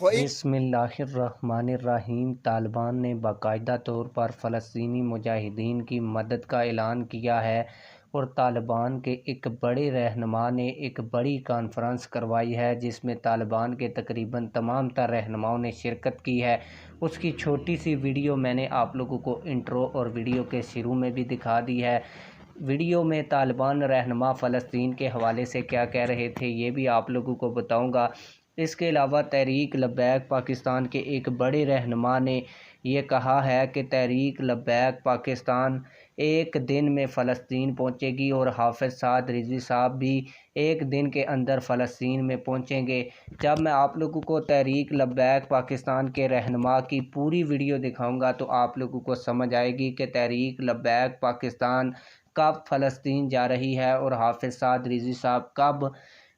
बिस्मिल्लाहिर्रहमानिर्रहीम। तालिबान ने बाकायदा तौर पर फ़लस्तीनी मुजाहिदीन की मदद का ऐलान किया है और तालिबान के एक बड़े रहनुमा ने एक बड़ी कॉन्फ्रेंस करवाई है जिसमें तालिबान के तकरीबन तमाम तर रहनुमाओं ने शिरकत की है। उसकी छोटी सी वीडियो मैंने आप लोगों को इंट्रो और वीडियो के शुरू में भी दिखा दी है। वीडियो में तालिबान रहनुमा फ़लस्तीन के हवाले से क्या कह रहे थे ये भी आप लोगों को बताऊंगा। इसके अलावा तहरीक लब्बैक पाकिस्तान के एक बड़े रहनुमा ने ये कहा है कि तहरीक लब्बैक पाकिस्तान एक दिन में फ़लस्तीन पहुंचेगी और हाफ़िज़ साद रिज़वी साहब भी एक दिन के अंदर फ़लस्तीन में पहुंचेंगे। जब मैं आप लोगों को तहरीक लब्बैक पाकिस्तान के रहनुमा की पूरी वीडियो दिखाऊंगा तो आप लोगों को समझ आएगी कि तहरीक लब्बैक पाकिस्तान कब फ़लस्तीन जा रही है और हाफ़िज़ साद रिज़वी साहब कब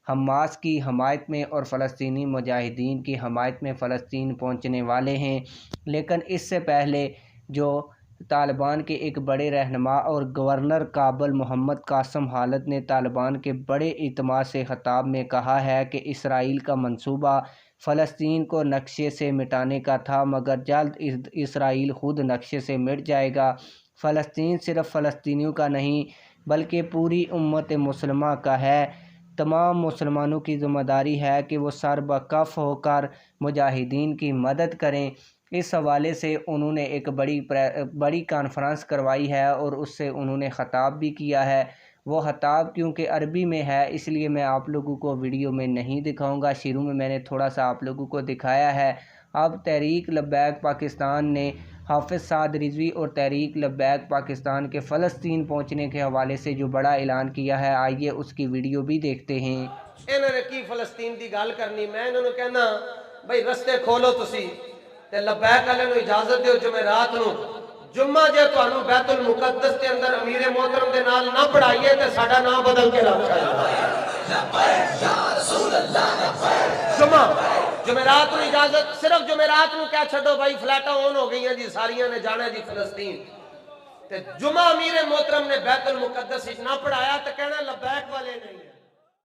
हमास की हमायत में और फ़लस्तीनी मुजाहिदीन की हमायत में फ़लस्तीन पहुंचने वाले हैं। लेकिन इससे पहले जो तालिबान के एक बड़े रहनुमा और गवर्नर काबुल मोहम्मद कासिम हालत ने तालिबान के बड़े इत्मीनान से ख़िताब में कहा है कि इसराइल का मंसूबा फ़लस्तीन को नक्शे से मिटाने का था, मगर जल्द इसराइल ख़ुद नक्शे से मिट जाएगा। फ़लस्तीन सिर्फ़ फ़लस्तीनियों का नहीं बल्कि पूरी उम्मत मुसलमा का है। तमाम मुसलमानों की ज़िम्मेदारी है कि वो सर बकफ़ होकर मुजाहिदीन की मदद करें। इस हवाले से उन्होंने एक बड़ी कॉन्फ्रेंस करवाई है और उससे उन्होंने ख़िताब भी किया है। वो ख़िताब क्योंकि अरबी में है इसलिए मैं आप लोगों को वीडियो में नहीं दिखाऊंगा। शुरू में मैंने थोड़ा सा आप लोगों को दिखाया है। अब तहरीक लब्बैक पाकिस्तान ने हाफ़िज़ साद रिज़वी और तहरीक लब्बैक पाकिस्तान के फ़लस्तीन पहुंचने के हवाले से जो बड़ा ऐलान किया है, आइए उसकी वीडियो भी देखते हैं। इन्होंने की फ़लस्तीन की गल करनी, मैं इन्होंने कहना भाई रस्ते खोलो तुसी ते लब्बैक वाले नूं इजाजत दिओ जुमेरात नूं जुम्मा जे तुहानूं बैतुल मुकद्दस के अंदर अमीर मोहतरम दे नाल ना पढ़ाइए ते साडा नाम बदल के रख जुम्मा जुमेरात नूं इजाजत, सिर्फ जुमेरात नूं कह छड्डो भाई फ्लैटां ऑन हो गई जी, सारियां ने जाना जी फ़लस्तीन ते जुम्मा अमीर मोहतरम ने बैतुल मुकद्दस ना पढ़ाया तो कहना लब्बैक वाले नहीं है।